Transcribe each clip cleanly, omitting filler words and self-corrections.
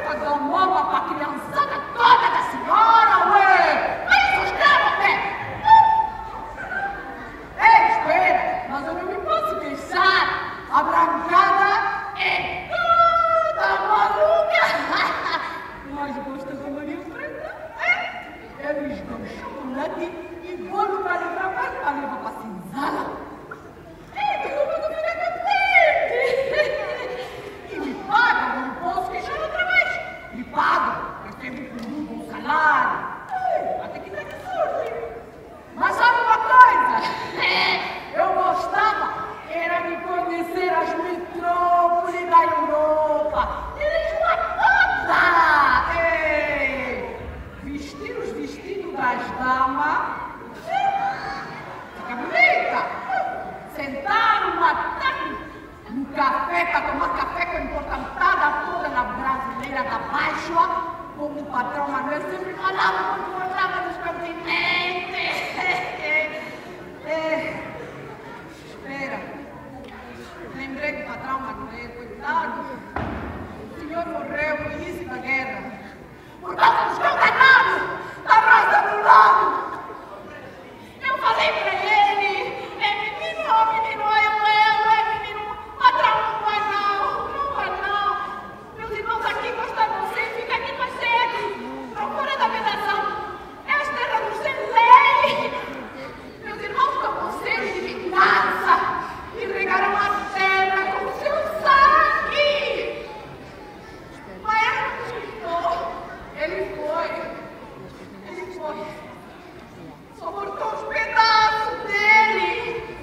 nunca dou mama pra criançada toda da senhora, ué! Mas isso escravo até! Ei, espera! Mas eu não me posso queixar! A brancada é toda maluca! Mas gosta da Maria Preta? É? Eles dão chocolate e bolo pra levar pra levar pra senzala. Tem uma dúvida contente! E me pagam, não posso queixar outra vez! Me pagam, recebo por um bom salário. Até que tem sorte. Mas sabe uma coisa? Eu gostava, era de conhecer as metrópoles da Europa. Lisboa toda! Vestir os vestidos das damas. Fica bonita! Sentar no café para tomar café com a importantada toda na brasileira da Baixa, como o patrão Manuel sempre falava quando encontrava nos continentes. Espera, lembrei do patrão Manuel, coitado. O senhor morreu no início da guerra, por causa dos condenados da raça do lado. Eu falei pra ele, menino, menino, patrão, não vai não. Meus irmãos aqui gostam de você, fica aqui com a sede, procura da vedação. É as terras do sem lei. Meus irmãos estão com sede de vingança e regaram a terra com seu sangue. Mas ele foi. Só cortou os pedaços dele.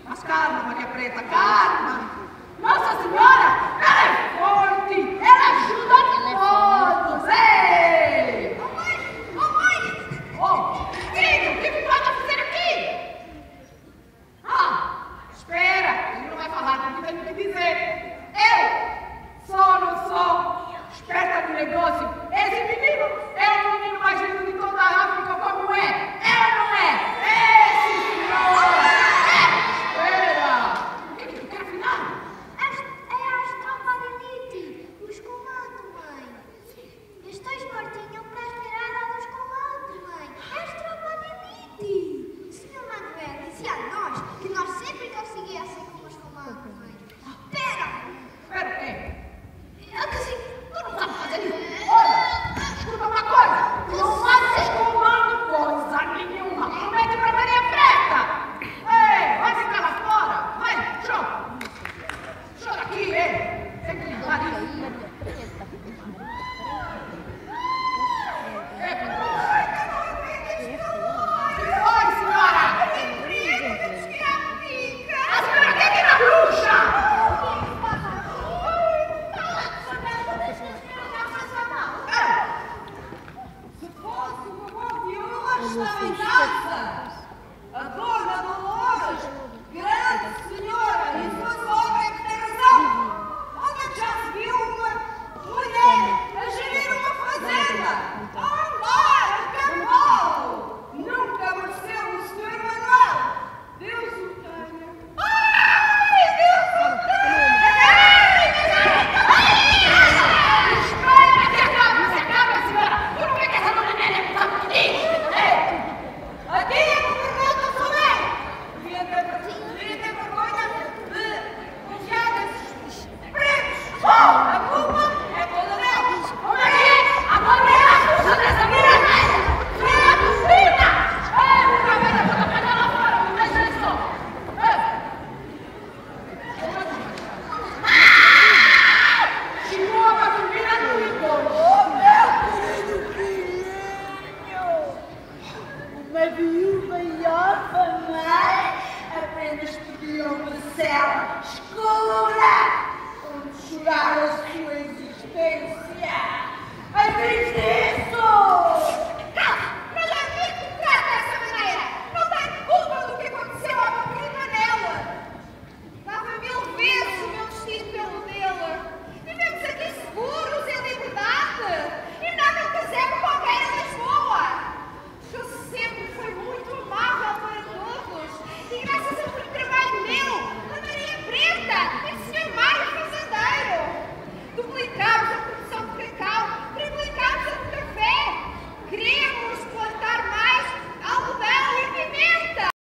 Mas calma, Maria Preta, calma. Nossa Senhora, ela é forte. Ela ajuda todos. Ei! Mamãe! Filho, o que me pode fazer aqui? Espera. Ele não vai falar, porque tem que dizer. Eu não sou esperta no negócio. Esse menino é o menino mais lindo de toda a África, como é? É ou não é? Esse senhor! Espera! O que tu quer afinal? É as tropas de elite, os comandos, mãe. Estou espertinho para esperar a dos comandos, mãe. É as tropas de elite. O senhor Manuel disse a nós que nós sempre conseguíamos ser como os comandos, mãe. Espera o quê? Tu não sabe fazer isso. Olha, escuta uma coisa. Não fazes comando coisa nenhuma. Promete pra Maria Preta. Ei, vai ficar lá fora. Vai, chora. Chora aqui, ei. Tem que limpar isso. Oi, senhora. A senhora quer que na bruxa? A dona Dolores, grande senhora, e sua sogra que tem razão. Onde já se viu uma mulher a gerir uma fazenda? Acabou! Nunca mereceu o senhor Manuel. Deus o tenha. Ai, Deus o Espera que acabe, senhora. Tu não vê que essa dona Nélia não sabe o que diz? aqui é governador também. Devia ter vergonha de confiar nesses pretos. A culpa é toda deles. Como é que é? Agora é a força dessa mulher velha. Filha do filha. Nunca mais eu vou apanhar lá fora. Não deixa ele só. Chegou a família do Igor. Meu querido filhinho. Uma viúva e órfã, mãe, apenas pediu uma cela escura onde chorar